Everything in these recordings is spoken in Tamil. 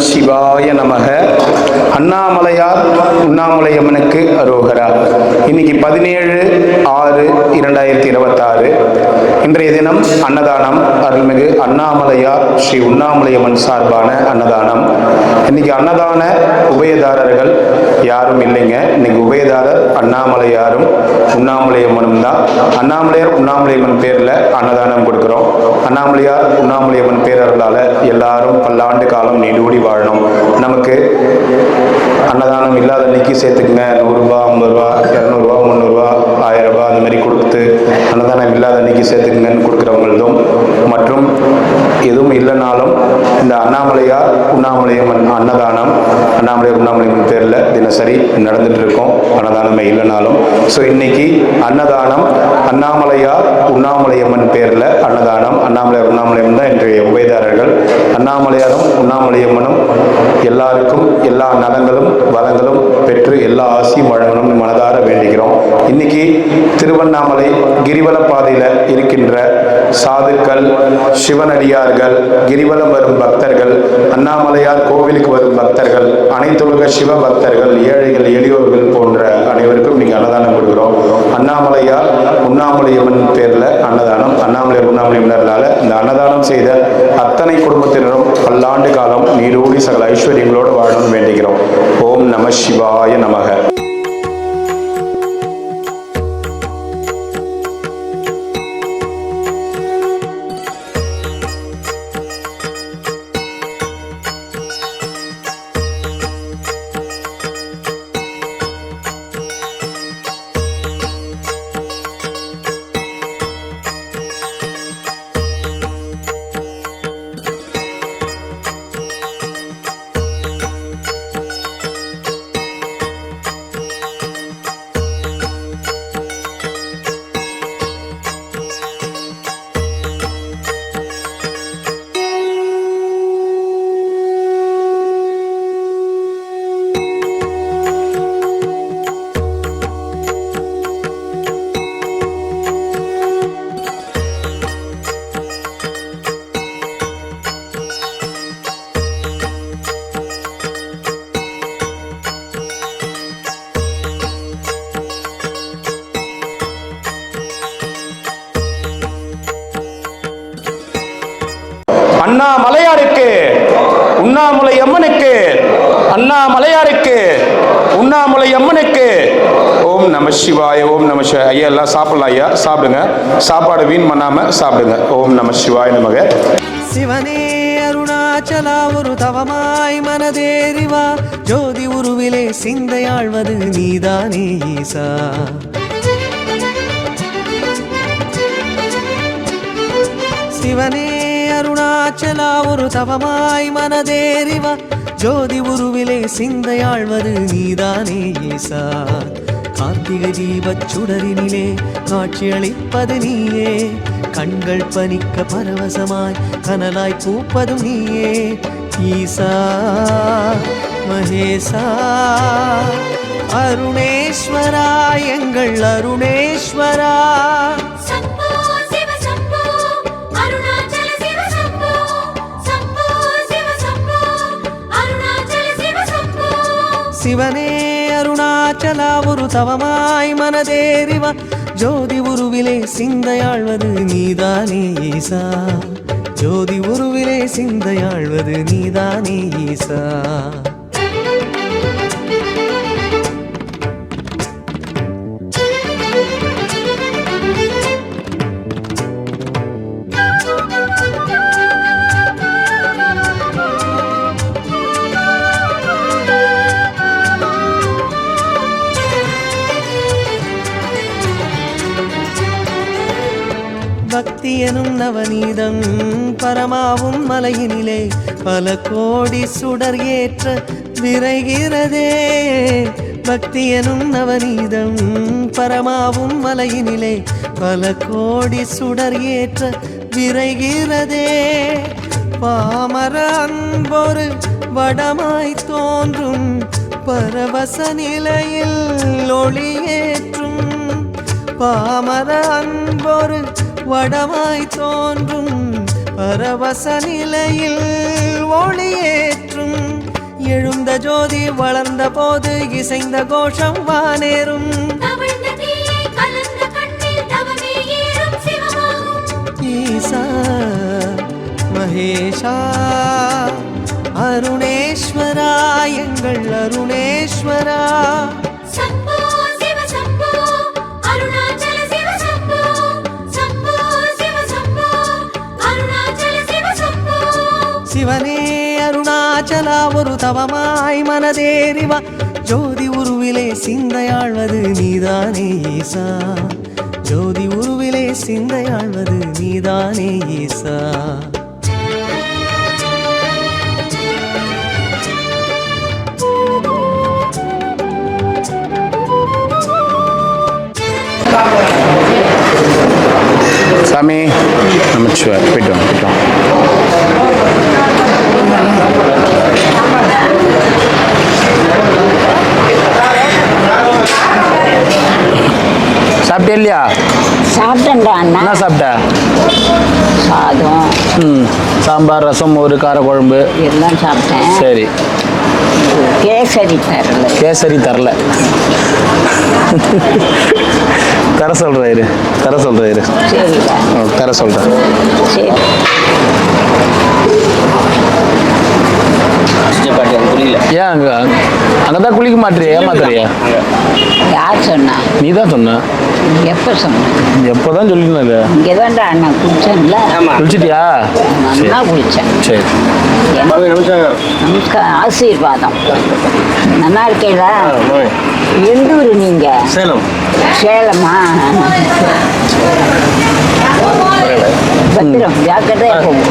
சிவாய நமக. அண்ணாமலையார் உண்ணாமலையம்மனுக்கு அரோகரா. இன்னைக்கு 17/6/2026 இன்றைய தினம் அன்னதானம். அருள்மிகு அண்ணாமலையார் ஸ்ரீ உண்ணாமலையம்மன் சார்பான அன்னதானம். இன்னைக்கு அன்னதான உபயதாரர்கள் யாரும் இல்லைங்க. இன்னைக்கு உபயதாரர் அண்ணாமலையாரும் உண்ணாமலையம்மனும் தான். அண்ணாமலையார் உண்ணாமலையம்மன் பேர்ல அன்னதானம் கொடுக்கிறோம். அண்ணாமலையார் உண்ணாமலையம்மன் பேரர்களால எல்லாரும் பல்லாண்டு காலம் நீடூடி வாழணும். நமக்கு அன்னதானம் இல்லாத அன்னைக்கு சேர்த்துக்குங்க. 100 ரூபா, 50 ரூபா, 200 ரூபா, 300 ரூபா, 1000 ரூபா அந்த மாதிரி கொடுத்து அன்னதானம் இல்லாத அன்னைக்கு சேர்த்துக்குங்கன்னு கொடுக்குறவங்களதும், மற்றும் எதுவும் இல்லைனாலும் இந்த அண்ணாமலையார் உண்ணாமலையம்மன் அன்னதானம் அண்ணாமலையார் உண்ணாமலையம்மன் பேரில் தினசரி நடந்துட்டு இருக்கோம். அன்னதானமே இல்லைனாலும் ஸோ இன்னைக்கு அன்னதானம் அண்ணாமலையார் உண்ணாமலையம்மன் பேரில் அன்னதானம். அண்ணாமலையார் உண்ணாமலையம்மன் தான் இன்றைய உபயதாரர்கள். அண்ணாமலையாரும் உண்ணாமலையம்மனும் எல்லாருக்கும் எல்லா நலங்களும் வளங்களும் பெற்று எல்லா ஆசியும் வழங்கணும் மனதார வேண்டிக்கிறோம். இன்னைக்கு திருவண்ணாமலை கிரிவல பாதையில் இருக்கின்ற சாதுக்கள், சிவனடியார்கள், கிரிவலம் வரும் பக்தர்கள், அண்ணாமலையார் கோவிலுக்கு வரும் பக்தர்கள், அனைத்துலக சிவ பக்தர்கள், ஏழைகள், எளியோர்கள் போன்ற அனைவருக்கும் இன்னைக்கு அன்னதானம் கொடுக்கிறோம். அண்ணாமலையார் உண்ணாமலையம்மன் பேரில் அன்னதானம். அண்ணாமலையார் உண்ணாமலையம்மனால இந்த அன்னதானம் செய்த அத்தனை குடும்பத்தினரும் பல்லாண்டு காலம் நீடூடி சகல ஐஸ்வர்யங்களோடு வாழணும்னு வேண்டிக்கிறோம். ஓம் நம சிவாய நமக. அண்ணாமலையாருக்கு உண்ணாமலையம்மனுக்கு, அண்ணாமலையாருக்கு உண்ணாமலையம்மனுக்கு ஓம் நம சிவாய. ஓம் நம சிவாய. ஐயா எல்லாம் சாப்பிடலாம். ஐயா சாப்பிடுங்க. சாப்பாடு வீண் பண்ணாம சாப்பிடுங்க. ஓம் நம சிவாய நமக. சிவனே அருணாச்சலா ஒரு தவமாய் மனதேறிவா, ஜோதி உருவிலே சிந்தையாழ்வது நீதானே ஈசா. சிவனே அருணாச்சலா ஒரு தவமாய் மனதேறிவா, ஜோதி உருவிலே சிந்தையாழ்வது நீதானே ஈசா. கார்த்திகை தீபச் சுடரினிலே காட்சியளிப்பது நீயே, கண்கள் பனிக்க பரவசமாய் கனலாய் பூப்பதும் நீயே. ஈசா மகேசா அருணேஸ்வரா, எங்கள் அருணேஸ்வரா. சிவனே அருணாச்சலா ஒரு தவமாய் மனதேறிவா, ஜோதி உருவிலே சிந்தையாழ்வது நீதானே ஈசா. ஜோதி உருவிலே சிந்தையாழ்வது நீதானே ஈசா. பக்தி எனும் நவநீதம் பரமாவும் மலையினிலே பல கோடி சுடர் ஏற்ற விரைகிறதே. பக்தி எனும் நவநீதம் பரமாவும் மலையினிலே பல கோடி சுடர் ஏற்ற விரைகிறதே. பாமர அன்பொரு வடமாய் தோன்றும் பரவச நிலையில் ஒளியேற்றும். பாமர அன்பொரு வடமாய் தோன்றும் பரவச நிலையில் ஒளியேற்றும். ஜோதி வளர்ந்த போது இசைந்த கோஷம் வானேறும். ஈசா மகேஷா அருணேஸ்வரா எங்கள் அருணேஸ்வரா. சிவனே அருணாச்சலா ஒரு தவமாய் மனதேறிவா. ஜோதி உருவிலே சிந்தையாழ்வது நீதானே ஈசா. ஜோதி உருவிலே சிந்தையாழ்வது நீதானே ஈசா. சாமி நமச்சிவாய். போயிட்டு வாங்க. சாப்பிட்டே இல்லையா? சாப்பிட்டேன்டா அண்ணா. என்ன சாப்பிட்ட? சாதம், சாம்பார், ரசம், ஒரு காரக்குழம்பு எல்லாம் சாப்பிட்டேன். சரி. கேசரி தரல. கேசரி தரல. தர சொல்றாரு. சரிடா. தர சொல்றேன். சரி. ஏன் அங்கதான் குளிக்க மாட்டியா? ஏமாத்துறியா? யார் சொன்னா? நீ தான் சொன்ன. எப்போ சொன்ன? எப்போதான் சொல்லிருந்தல. இங்கே தான்டா அண்ணா குளிச்சேன்ல. குளிச்சிட்டியா? நல்லா குளிச்சேன். சரி. நமஸ்காரம். ஆசீர்வாதம். நல்லா இருக்கீங்களா? எந்த ஊர் நீங்க? சேலம். சேலமா? பத்திரம் ஜாக்கிரதையா போகும்.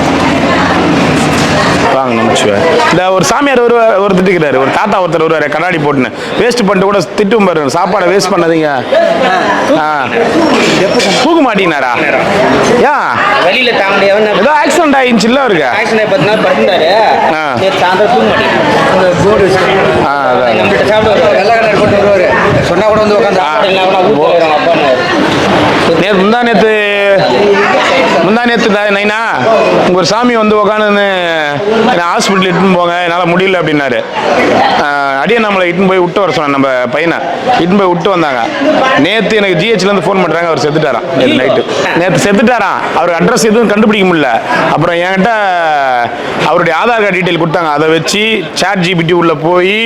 வாங்க நமச்சிவாய். இந்த ஒரு சாமியார் ஒரு திட்டுக்கிறாரு. ஒரு தாத்தா ஒருத்தர் வருவாரு கண்ணாடி போட்டுன்னு வேஸ்ட் பண்ணிட்டு கூட திட்டும் பாரு. சாப்பாடை வேஸ்ட் பண்ணாதீங்க. தூக்க மாட்டீங்கனாரா? ஏன் வெளியில தாண்டி ஏதோ ஆக்சிடென்ட் ஆயிடுச்சு இல்ல இருக்கு. ஆக்சிடென்ட் 10 நாள் படுத்தாரு. சாயந்தரம் தூங்க மாட்டேங்குது. சொன்னா கூட வந்து முந்தா நேத்து நைனா உங்க ஒரு சாமி வந்து உட்காந்து ஹாஸ்பிட்டல் இட்டுன்னு போங்க என்னால் முடியல அப்படின்னாரு. அடியே நம்மளை இட்டுன்னு போய் விட்டு வர சொன்னேன். நம்ம பையனை இட்டுன்னு போய் விட்டு வந்தாங்க. நேற்று எனக்கு ஜிஹெச்லேருந்து ஃபோன் பண்ணுறாங்க. அவர் செத்துட்டாராம். நேற்று செத்துட்டாராம். அவருக்கு அட்ரஸ் எதுவும் கண்டுபிடிக்க முடியல. அப்புறம் என்கிட்ட அவருடைய ஆதார் கார்டு டீட்டெயில் கொடுத்தாங்க. அதை வச்சு ChatGPT உள்ள போய்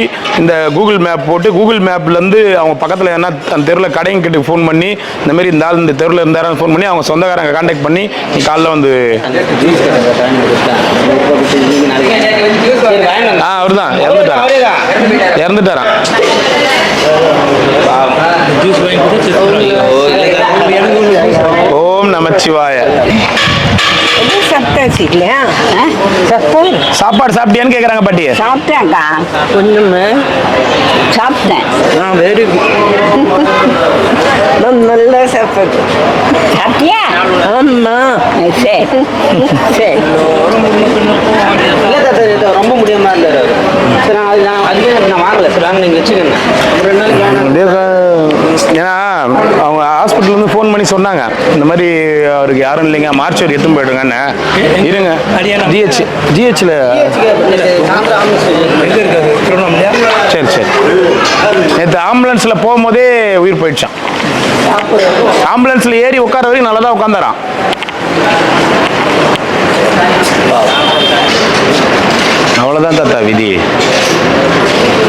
இந்த கூகுள் மேப் போட்டு கூகுள் மேப்லேருந்து அவங்க பக்கத்தில் என்ன அந்த தெருவில் கடைங்க கிட்ட ஃபோன் பண்ணி இந்த மாதிரி இந்த ஆள் இந்த தெருவில் இருந்தாரான்னு ஃபோன் பண்ணி அவங்க சொந்தக்காரங்க கான்டாக்ட் பண்ணி காலைல வந்து அவர்தான் இறந்துட்டாராம். ஓம் நமச்சிவாய. சாப்பாடு சாப்பிட்டியான்னு கேக்குறாங்க பாட்டி. சாப்பிட்டேன்க்கா. ஒண்ணுமே சாப்பிட்டேன். வெரி நல்ல சாப்பாடு சாப்பிட்டியா? ஆமா. சரி சரி. ரொம்ப முடியாம இருந்தாரு. நான் வாங்கல சார். நீங்க வச்சுக்கோங்க. 2 நாளைக்கு. ஏன்னா அவங்க ஹாஸ்பிட்டல்லேருந்து ஃபோன் பண்ணி சொன்னாங்க இந்த மாதிரி அவருக்கு யாரும் இல்லைங்க மார்ச் வரைக்கும் எடுத்துன்னு போயிடுங்கன்னு. இருங்க ஜிஹெச்சில் சரி சரி. நேற்று ஆம்புலன்ஸில் போகும்போதே உயிர் போயிடுச்சான். ஆம்புலன்ஸில் ஏறி உட்கார வரைக்கும் நல்லா தான் உட்காந்துறான். அவ்வளோதான் தாத்தா விதி.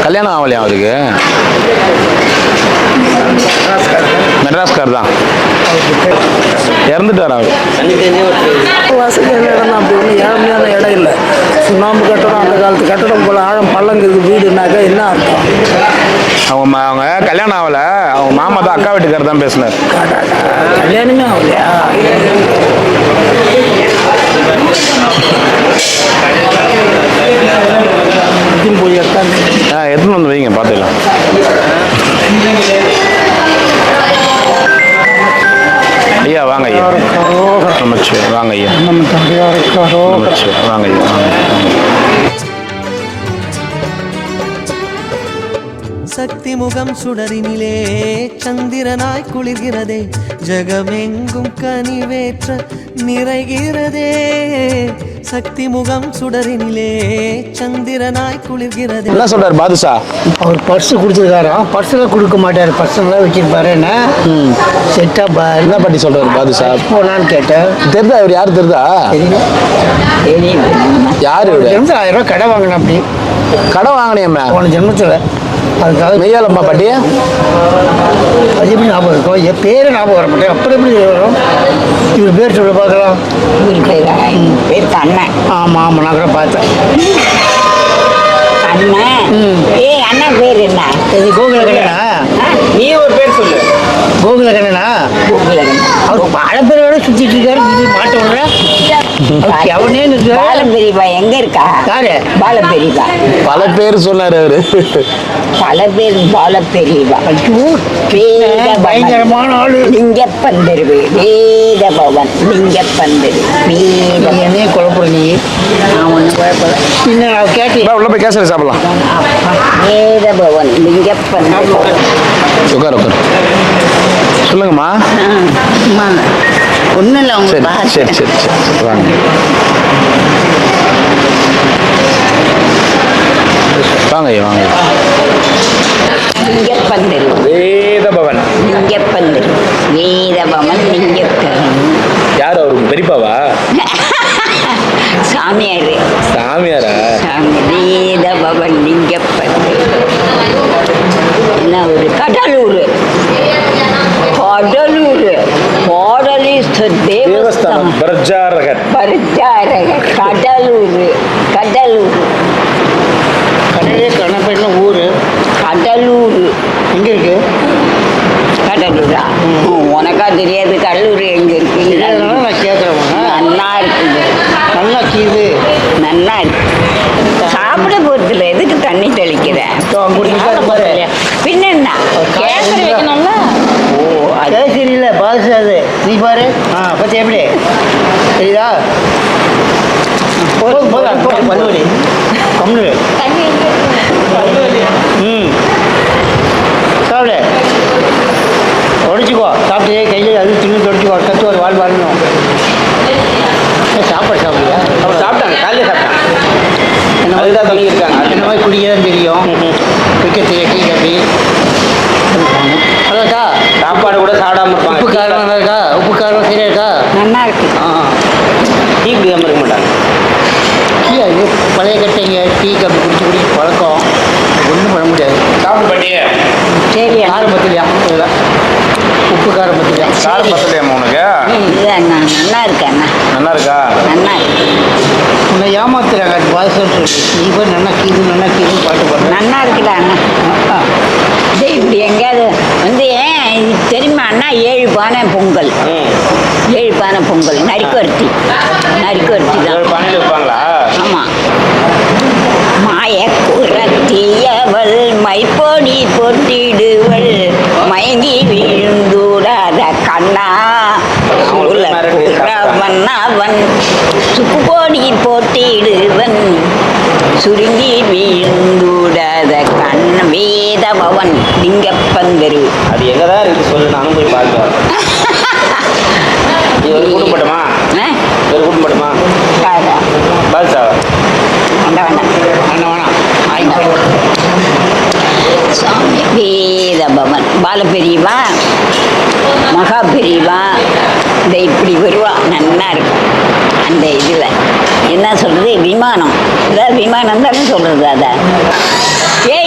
கல்யாணம் ஆகலையா அவருக்கு? மெட்ராஸ்கார் தான். இறந்துட்டார் அவர். வசதியான இடம் தான். அப்படி ஒன்றும் ஏழ்மையான இடம் இல்லை. சுண்ணாம்பு கட்டடம், அந்த காலத்து கட்டடம் போல் ஆழம் பள்ளங்குது வீடுனாக்கா என்ன அர்த்தம்? அவங்க கல்யாணம் ஆகலை. அவங்க மாமா தான் அக்கா வீட்டுக்காரர் தான் பேசினார். கல்யாணமே ஆகலையா? போய் எடுத்துன்னு வந்து வைங்க பார்த்துக்கலாம். ஐயா வாங்க ஐயா. நமச்சிவாய். வாங்க ஐயா. நமச்சிவாய். வாங்க ஐயா. சக்தி முகம் சுடரினிலே சந்திரனாய் குளிர்கிறதே. ஜகமெங்கும் கனிவேற்ற நிறைகிறதே. சக்தி முகம் சுடரினிலே சந்திரனாய் குளிர்கிறது. என்ன சொல்றாரு பாதுஷா? அவர் பர்ஸு கொடுத்துருக்காராம், பர்ஸில் கொடுக்க மாட்டார், பர்சனலாக வச்சுருப்பாரு. என்ன செட்டா என்ன பண்ணி சொல்றாரு பாதுஷா? போனான்னு கேட்டேன். தெரிதா இவர் யாரு? தெரிதா? யாரு இவரு? 1000 ரூபா கடை வாங்கினேன். அப்படி கடன் வாங்கினியம்மா போன ஜென்மத்தில். அதுக்காக மெய்யாலம்மா பாட்டி அது எப்படி ஞாபகம் இருக்கும்? என் பேரை ஞாபகம் வர மாட்டேன். அப்புறம் எப்படி வரும்? இவர் பேர் சொல்ல பார்க்கலாம். பேர் அண்ணன். ஆமாம் ஆமாம், நான் கூட பார்த்தேன். அண்ணன். அண்ணன் பேர் என்ன? இது கோகுல கண்ணனா? நீ ஒரு பேர் சொல்லு. கோகுல கண்ணனா? அவர் பல பேரோட சுத்திட்டு இருக்காரு. இது மாட்ட விடுற அவனே பாலபெரியப்பா எங்க இருக்கா? யாரு? பாலபெரியப்பா. பல பேர் சொன்னாரு அவரு. பல பேர் பாலபெரியப்பா. பயங்கரமான ஆளு. லிங்கப்பந்தருவு வேத பவன். லிங்கப்பந்தரு வேத. என்னையே குழப்பற நீ. நான் ஒண்ணு குழப்பல. பின்ன நான் கேட்டேன். உள்ள போய் கேசரி சாப்பிடலாம். வேத பவன் லிங்கப்பந்தரு. உட்கார் உட்கார். சொல்லுங்கம்மா. ஒன்றும் இல்லை சரி உங்களுக்கு. சரி சரி சரி வாங்க. வாங்க ஐயா வாங்க. லிங்கப்பந்தரு வேதபவன். லிங்கப்பந்தரு வேதபவன் லிங்கப்பந்தரு. யார் அவரு? பெரியப்பாவா? சாமியார். சாமியாரா? சாமி வேதபவன் லிங்கப்பந்தரு. என்ன ஒரு கடலூர். கடலூர் பாடலீஸ்வர் தேவஸ்தானம். பிரஜாரகர். பரிச்சாரகர். கடலூர். கடலூர். கடலே கணப்பேட்டில் ஊர். கடலூர் எங்கே இருக்கு? கடலூரா? உனக்கா தெரியாது கடலூர் எங்க இருக்கு? அதனால நான் கேட்குறேன். நல்லா இருக்குது. நல்லா கீது. நல்லா இருக்கு. சாப்பிட போறதுல எதுக்கு தண்ணி தெளிக்கிறேன்? பின்ன என்ன கேசரி வைக்கணும்ல. ஓ அது கேசரி இல்லை, பாதுஷா. அது நீ பாரு. பற்றி எப்படி சரிதா? போதும் போதும் பண்ணுவடி கம்னு. சாப்பிடு. உடச்சிக்கோ. சாப்பிட்டு கையில் அது தின்னு தொடச்சிக்கோ. கற்று ஒரு வாழ் வாழணும். சாப்பாடு சாப்பிடுயா? சாப்பிட்டாங்க, காலையில் சாப்பிட்டாங்க. அதுதான் சொல்லியிருக்காங்க. இந்த மாதிரி குடிக்கதான் தெரியும். வைக்க தெரியும். டீ காஃபி அதாக்கா. சாப்பாடு கூட சாப்பிடாம உப்பு இருப்பாங்க. காரம் நல்லா இருக்கா? உப்பு காரம் சரியா இருக்கா? நல்லா இருக்கு. டீ குடிக்காம இருக்க மாட்டாங்க. டீ அது பழைய கட்டைங்க. டீ காஃபி குடிச்சு பழக்கம். ஒன்றும் பண்ண முடியாது. சாப்பிட பண்ணியே. சரி காரம் பத்திரியா? உப்பு காரம் பத்திரியா? காரம் பத்தலையாம்மா உனக்கு? நல்லா இருக்கு அண்ணா. நல்லா இருக்கா? நல்லா இருக்கு. உன்னை ஏமாத்துறாங்க. பாதுஷான்னு சொல்லி நீ போய் நல்லா கீது பாட்டு பாடுற. நல்லா இருக்குடா அண்ணா. டேய் இப்படி எங்கேயாவது வந்து இது தெரியுமா அண்ணா? 7 பானை பொங்கல். 7 பானை பொங்கல். நரிக்குவர்த்தி. நரிக்குவர்த்தி தான். பானையில் வைப்பாங்களா? ஆமாம். மாயக்குரத்தியவள் மைப்பொடி பொட்டிடுவள் மயங்கி விழுந்துடாத கண்ணா மன்னவன் சுக்கு பொடி போட்டிடுவன் சுருங்கி விழுந்துடாத கண்ண வேதபவன் லிங்கப்பந்தரு. அது எங்கதான் இருக்கு சொல்லு, நானும் போய் பார்க்கலாம். இவர் கூட்டம் பட்டுமா? இவர் கூட்டம் பட்டுமா? பால்சா வேண்டாம் வேண்டாம் சாமி. வேதபவன் பாலபெரியவா மகா பெரியவா இந்த இப்படி வருவா. நல்லா இருக்கும். அந்த இதில் என்ன சொல்கிறது? விமானம். இதான் விமானம் தானே சொல்கிறது. அதை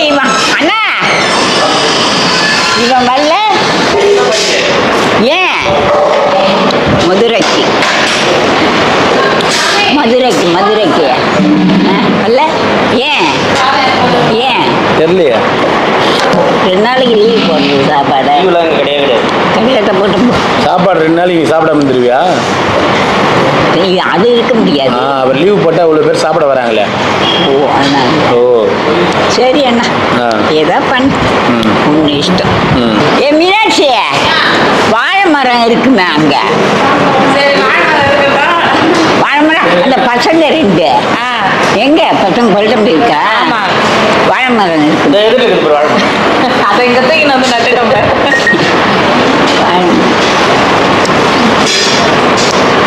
இவன் அண்ணா இவன் வரல ஏன்? மதுரைக்கு மதுரைக்கு வரல ஏன்? தெரியலையா? 2 நாளைக்கு லீவ் போடுறது. சாப்பாடு லீவ்லாம் இங்கே கிடையாது. கடையத்தை போட்டு சாப்பாடு 2 நாளைக்கு நீ சாப்பிடாம இருந்துருவியா? அது இருக்க முடியாது. அவர் லீவ் போட்டால் அவ்வளோ பேர் சாப்பிட வராங்களே. ஓ அதனால. ஓ சரி அண்ணா. ஏதோ பண்ணு. உன் இஷ்டம். மீனாட்சி வாழை மரம் இருக்குமே அங்கே. வாழை மரம் அந்த பசங்க 2 எங்க பசங்க கொல்லம் இருக்கா? வாழை மரம் இருக்கு. இந்த எதில் இருக்கு ஒரு வாழ்க்கை. அதை இங்கே தூக்கி வந்து நட்டுட்டோம்.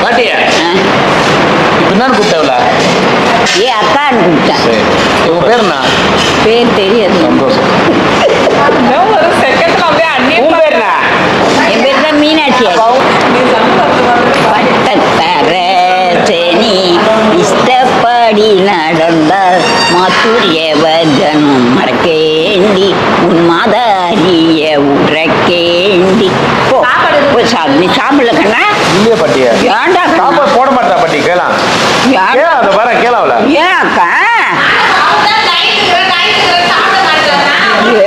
பாட்டியா இப்போ என்னன்னு கூப்பிட்டவள? ஏ அக்கான்னு கூப்பிட்டேன். சரி, உங்க பேர் என்ன? பேர் தெரியாது. சந்தோஷம். ஒரு செகண்ட்ல அப்படியே அண்ணே உன் பேர் என்ன? என் பேர் தான் மீனாட்சி. பட்டத்தரசனி இஷ்டப்படி நடந்தால் மாத்துரிய வஜனம் மறக்கேண்டி உன் மாதாரிய உறக்கேண்டி. நீ சாப்பிடல கண்ணா? இல்லையே பாட்டியா? ஏன்டா சாப்பாடு போட மாட்டா பாட்டி. கேளாம் அதை வர கேளாவல. ஏன் அக்கா?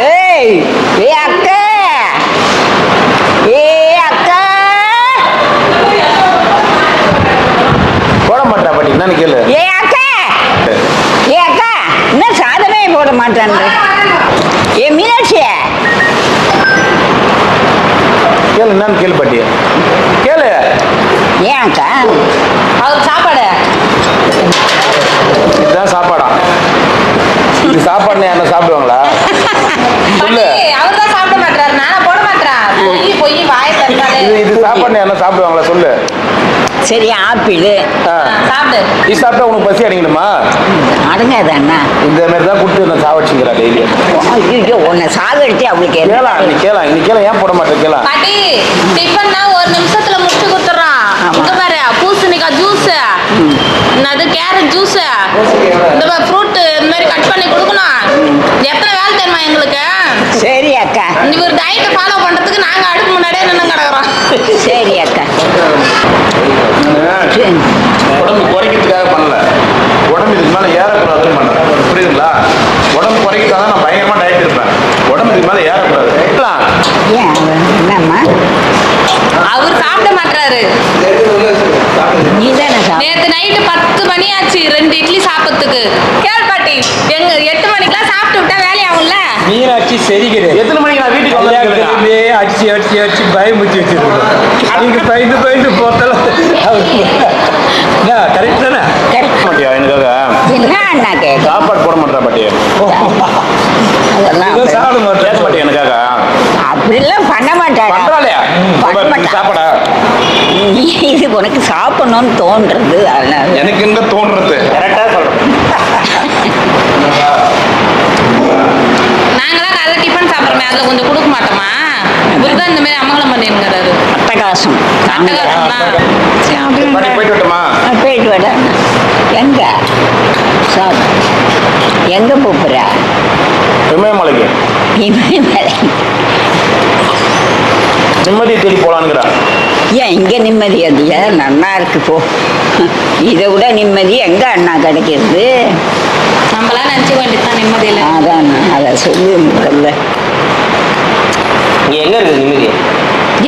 ஏய் ஏ அக்கா, ஏ அக்கா, போட மாட்டா பாட்டி. என்னன்னு கேளு. ஏ அக்கா, ஏ அக்கா, என்ன சாதமே போட மாட்டான்? ஏ மீனாட்சி, கேளு, என்னன்னு கேளு பாட்டி. கேளு. ஏன் அக்கா? அவர் சாப்பாடு இதுதான் சாப்பாடா? இது சாப்பாடுன்னு யாரா சாப்பிடுவாங்களா? சொல்லு. அவர் தான் சாப்பிட மாட்டாரு, நானா போட மாட்டேன். பொய் வாயை தந்தாலே. இது சாப்பாடுன்னு யாரா சாப்பிடுவாங்களா? சொல்லு. சரி, ஆப்பிள் ஆ. சாப்பிடு. இது சாப்பிட்டா உனக்கு பசி அடங்கிடுமா? அடங்காத அண்ணா. இந்த மாதிரி தான் கூப்பிட்டு நான் சாவடிச்சுங்கிறா டெய்லி. ஐயோ, உன்னை சாகடிச்சு அவளுக்கு கேளா, நீ கேளா, நீ கேளா. ஏன் போட மாட்டேன் கேளா? பாட்டி டிஃபன்னா ஒரு நிமிஷத்துல முடிச்சு கொடுத்துறான். ஆமா. இங்க பாரு, பூசணிக்காய் ஜூஸ், அது கேரட் ஜூஸ், இந்த ஃப்ரூட் இந்த மாதிரி கட் பண்ணி கொடுக்கணும். எத்தனை வேலை தெரியுமா எங்களுக்கு? சரி அக்கா. இவர் டயட்டை ஃபாலோ பண்றதுக்கு நாங்க அடுப்பு முன்னாடியே நின்று கிடக்குறோம். சரி அக்கா. சரி. உடம்பு குறைக்கிறதுக்காக பண்ணல. உடம்பு இதுக்கு மேலே ஏறக்கூடாதுன்னு பண்ணேன். புரியுதுங்களா? உடம்பு குறைக்கிறதுக்காக நான் பயங்கரமா டயட் இருப்பேன். உடம்பு இதுக்கு மேலே ஏறக்கூடாது. ஏன் என்னம்மா? அவர் சாப்பிட மாட்டாரு. நீ தானே நேத்து நைட்டு 10 மணி ஆச்சு 2 இட்லி சாப்பிட்றதுக்கு. கேள் பாட்டி, எங்க 8 மணிக்கெல்லாம் சாப்பிட்டு விட்டா வேலையாகும்ல. மீனாட்சி சரிகிறது. எத்தனை மணிக்கு நான் வீட்டுக்கு வந்து அடிச்சு அடிச்சு அடிச்சு பயமுத்தி வச்சிருக்கோம். நீங்க பயந்து பயந்து போத்தாலும் கரெக்ட் தானே? மாட்டியா எனக்காக? என்ன அண்ணா கேட்க? சாப்பாடு போட மாட்டா பாட்டி. அதெல்லாம் சாப்பிட கேட்க மாட்டேன். மாட்டியா எனக்காக? அப்படிலாம் பண்ண மாட்டாடா. பண்றாளையா? பண்ண மாட்டா. சாப்பாடா? நீ இது உனக்கு சாப்பிடணும்னு தோன்றது. அதனால எனக்கு எங்க தோன்றது? கரெக்டா சொல்றேன். நாங்களாம் காலைல டிஃபன் சாப்பிட்றோமே, அதில் கொஞ்சம் கொடுக்க மாட்டோமா? இவர் தான் இந்த மாதிரி அமங்கலம் பண்ணிருங்கிறாரு. அட்டகாசம். அட்டகாசம் தான். பாட்டி போயிட்டு வரட்டுமா? போயிட்டு வர. எங்க சாப் எங்க போப்புற? இமயமலைக்கு இமயமலை. நிம்மதியை தேடி போலான்னுங்கிறா. ஏன் இங்கே நிம்மதி? அது ஏன் நல்லா இருக்கு போ. இதை விட நிம்மதி எங்க அண்ணா கிடைக்கிறது? நம்மளாம் நினச்சிக்க வேண்டியதுதான் நிம்மதியில். அதான் அதை சொல்லி முதல்ல. இங்க எங்க இருக்கு நிம்மதி?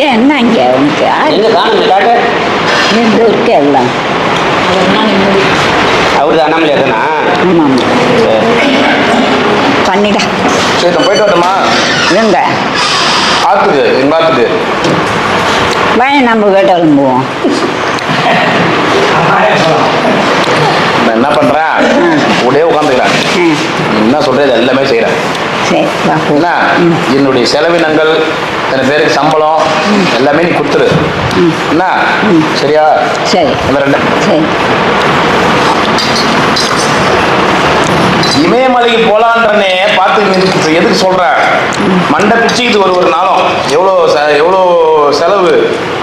ஏன் என்ன இங்கே உனக்கு எங்க காணும் காட்டு. எங்க இருக்கு எல்லாம்? அதெல்லாம் நிம்மதி. அவரு தான் அண்ணாமலையா தானா? ஆமாம் பண்ணிடா. சரி, நான் போயிட்டு வரட்டுமா? எங்க ஆத்துக்கு, எங்க ஆத்துக்கு. வாங்க நம்ம வீட்டை கிளம்புவோம். நான் என்ன பண்றேன்? உடனே உட்காந்துக்கிறேன். என்ன சொல்றது எல்லாமே செய்யறேன். சரி வா போ. என்ன என்னுடைய செலவினங்கள், எத்தனை பேருக்கு சம்பளம் எல்லாமே நீ கொடுத்துரு. என்ன சரியா? சரி இந்த ரெண்டு சரி. இமயமலைக்கு போலான்றனே பார்த்து எதுக்கு சொல்றேன்? மண்டை பிச்சுக்கிட்டு ஒரு நாளும் எவ்வளோ எவ்வளோ செலவு,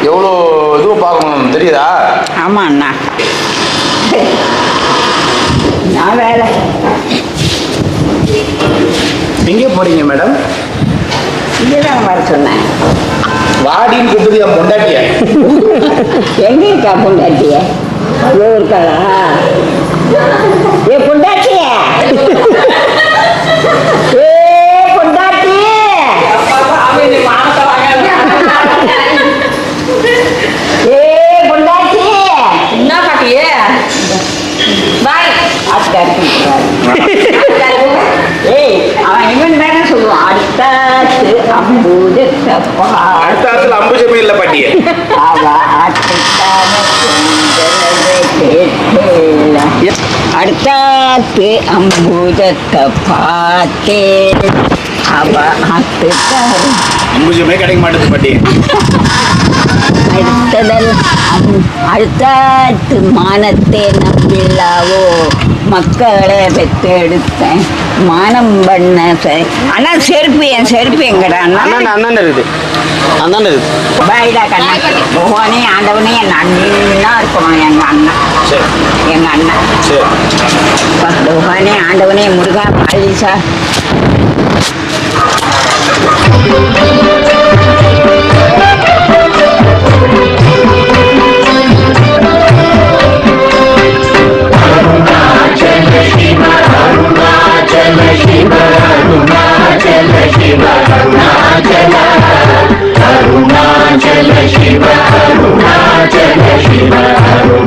எவ்வளோ இதுவும் பார்க்கணும் தெரியுதா? ஆமாம் அண்ணா. நான் வேலை. எங்கே போறீங்க மேடம்? இங்கே தான் வர சொன்னேன். வாடின்னு கூப்பிட்டு என் பொண்டாட்டிய. எங்க இருக்கா பொண்டாட்டிய? இருக்காளா? ஏ பொண்டாட்டிய, ஏ பொண்டாட்டி, ஏ பொண்டாட்டி. என்ன பாட்டியே? பாய். ஏய், அவன் இவன் தானே சொல்லுவான். அடுத்தாத்து அம்பூது தப்பா. அடுத்த ஆத்துல அம்புஜமே இல்லை பாட்டிய. அவ ஆட்டுக்கான அடுத்தாத்து அம்பூதத்தை பார்த்தே. அவ ஆட்டுக்கார அம்புஜமே கிடைக்க மாட்டேது பாட்டி. அடுத்த மானத்தை நம்பில்லாவோ மக்களை பெற்றெடுத்தேன் மானம் பண்ண அண்ணா செருப்பு என் செருப்பு எங்கடா அண்ணன் அண்ணன் இருக்குது அண்ணன் இருக்குது பாய்டா கண்ணா பகவானே ஆண்டவனே என் அண்ணா இருக்கணும் எங்க அண்ணன் சரி எங்க அண்ணன் சரி பகவானே ஆண்டவனே முருகா பாலிசா Arunachala Shiva, Arunachala Shiva, Arunachala Shiva,